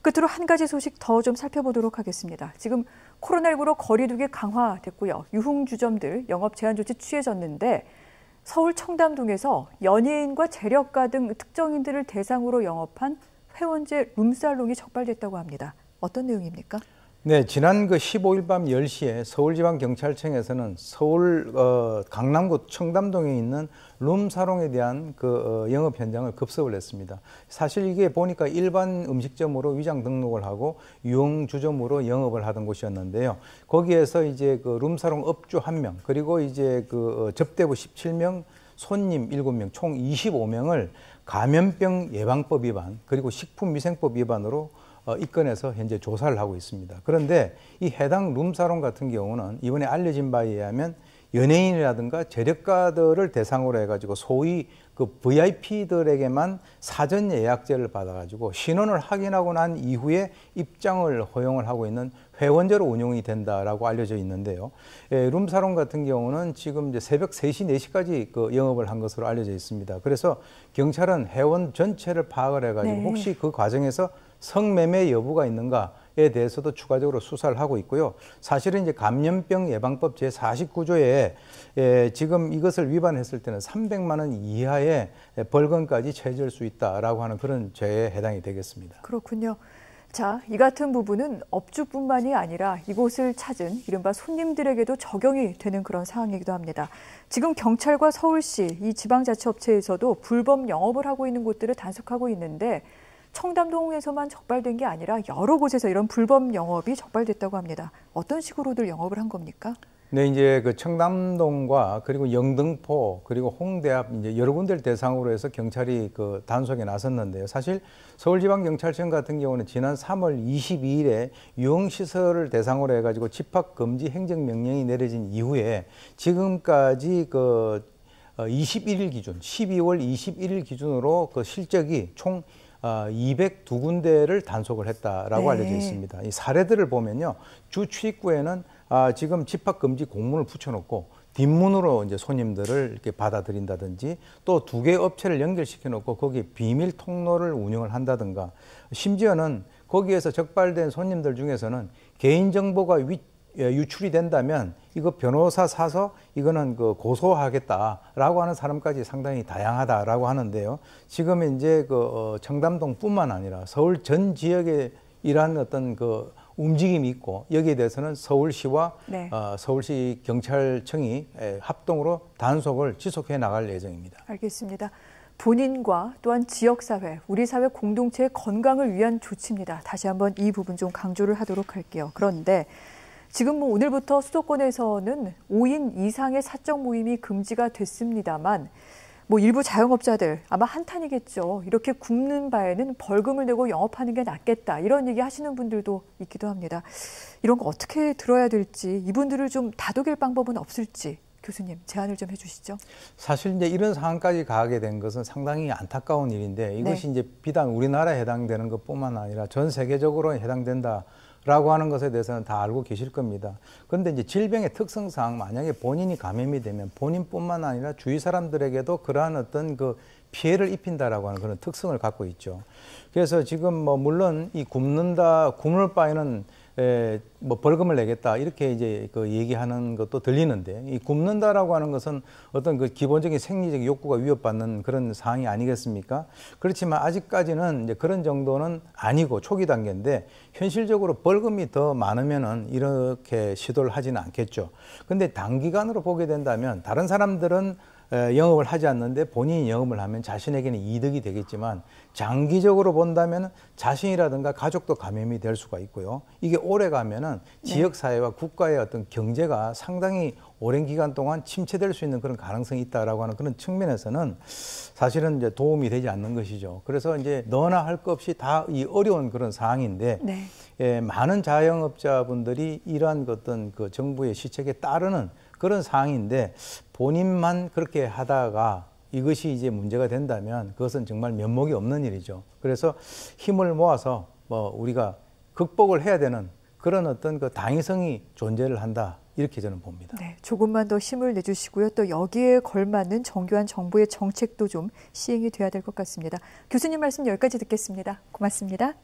끝으로 한 가지 소식 더 좀 살펴보도록 하겠습니다. 지금 코로나19로 거리두기 강화됐고요. 유흥주점들 영업 제한 조치 취해졌는데 서울 청담동에서 연예인과 재력가 등 특정인들을 대상으로 영업한 회원제 룸살롱이 적발됐다고 합니다. 어떤 내용입니까? 네, 지난 15일 밤 10시에 서울지방경찰청에서는 서울 강남구 청담동에 있는 룸사롱에 대한 영업 현장을 급습을 했습니다. 사실 이게 보니까 일반 음식점으로 위장 등록을 하고 유흥주점으로 영업을 하던 곳이었는데요. 거기에서 이제 룸사롱 업주 1명, 그리고 이제 접대부 17명, 손님 7명, 총 25명을 감염병 예방법 위반, 그리고 식품위생법 위반으로 입건해서 현재 조사를 하고 있습니다. 그런데 이 해당 룸사롱 같은 경우는 이번에 알려진 바에 의하면 연예인이라든가 재력가들을 대상으로 해가지고 소위 VIP들에게만 사전 예약제를 받아가지고 신원을 확인하고 난 이후에 입장을 허용을 하고 있는 회원제로 운영이 된다라고 알려져 있는데요. 룸사롱 같은 경우는 지금 이제 새벽 3시, 4시까지 영업을 한 것으로 알려져 있습니다. 그래서 경찰은 회원 전체를 파악을 해가지고 혹시 그 과정에서 성매매 여부가 있는가에 대해서도 추가적으로 수사를 하고 있고요. 사실은 이제 감염병 예방법 제49조에 지금 이것을 위반했을 때는 300만 원 이하의 벌금까지 처해질 수 있다라고 하는 그런 죄에 해당이 되겠습니다. 그렇군요. 자, 이 같은 부분은 업주뿐만이 아니라 이곳을 찾은 이른바 손님들에게도 적용이 되는 그런 상황이기도 합니다. 지금 경찰과 서울시, 이 지방자치업체에서도 불법 영업을 하고 있는 곳들을 단속하고 있는데 청담동에서만 적발된 게 아니라 여러 곳에서 이런 불법 영업이 적발됐다고 합니다. 어떤 식으로들 영업을 한 겁니까? 네, 이제 청담동과 그리고 영등포 그리고 홍대 앞 이제 여러 군데를 대상으로 해서 경찰이 단속에 나섰는데요. 사실 서울지방경찰청 같은 경우는 지난 3월 22일에 유흥시설을 대상으로 해가지고 집합금지 행정명령이 내려진 이후에 지금까지 21일 기준, 12월 21일 기준으로 실적이 총 202군데를 단속을 했다라고 알려져 있습니다. 이 사례들을 보면요, 주 출입구에는 지금 집합금지 공문을 붙여놓고 뒷문으로 이제 손님들을 이렇게 받아들인다든지 또 2개 업체를 연결시켜 놓고 거기에 비밀 통로를 운영을 한다든가, 심지어는 거기에서 적발된 손님들 중에서는 개인정보가 유출이 된다면 이거 변호사 사서 이거는 고소하겠다라고 하는 사람까지 상당히 다양하다라고 하는데요. 지금 이제 청담동뿐만 아니라 서울 전 지역에 이러한 어떤 움직임이 있고 여기에 대해서는 서울시와 서울시 경찰청이 합동으로 단속을 지속해 나갈 예정입니다. 알겠습니다. 본인과 또한 지역사회, 우리 사회 공동체의 건강을 위한 조치입니다. 다시 한번 이 부분 좀 강조를 하도록 할게요. 그런데 지금 오늘부터 수도권에서는 5인 이상의 사적 모임이 금지가 됐습니다만 일부 자영업자들 아마 한탄이겠죠. 이렇게 굶는 바에는 벌금을 내고 영업하는 게 낫겠다. 이런 얘기 하시는 분들도 있기도 합니다. 이런 거 어떻게 들어야 될지, 이분들을 좀 다독일 방법은 없을지 교수님 제안을 좀 해주시죠. 사실 이제 이런 상황까지 가게 된 것은 상당히 안타까운 일인데 이것이 이제 비단 우리나라에 해당되는 것뿐만 아니라 전 세계적으로 해당된다라고 하는 것에 대해서는 다 알고 계실 겁니다. 그런데 이제 질병의 특성상 만약에 본인이 감염이 되면 본인뿐만 아니라 주위 사람들에게도 그러한 어떤 피해를 입힌다라고 하는 그런 특성을 갖고 있죠. 그래서 지금 물론 이 굶을 바에는 벌금을 내겠다 이렇게 이제 얘기하는 것도 들리는데, 이 굶는다라고 하는 것은 어떤 기본적인 생리적 욕구가 위협받는 그런 상황이 아니겠습니까? 그렇지만 아직까지는 이제 그런 정도는 아니고 초기 단계인데 현실적으로 벌금이 더 많으면은 이렇게 시도를 하지는 않겠죠. 근데 단기간으로 보게 된다면 다른 사람들은 영업을 하지 않는데 본인이 영업을 하면 자신에게는 이득이 되겠지만 장기적으로 본다면 자신이라든가 가족도 감염이 될 수가 있고요. 이게 오래 가면은 지역사회와 국가의 어떤 경제가 상당히 오랜 기간 동안 침체될 수 있는 그런 가능성이 있다라고 하는 그런 측면에서는 사실은 이제 도움이 되지 않는 것이죠. 그래서 이제 너나 할 것 없이 다 이 어려운 그런 상황인데 많은 자영업자분들이 이러한 어떤 정부의 시책에 따르는 그런 상황인데 본인만 그렇게 하다가 이것이 이제 문제가 된다면 그것은 정말 면목이 없는 일이죠. 그래서 힘을 모아서 우리가 극복을 해야 되는 그런 어떤 당위성이 존재를 한다. 이렇게 저는 봅니다. 네, 조금만 더 힘을 내주시고요. 또 여기에 걸맞는 정교한 정부의 정책도 좀 시행이 돼야 될 것 같습니다. 교수님 말씀 여기까지 듣겠습니다. 고맙습니다.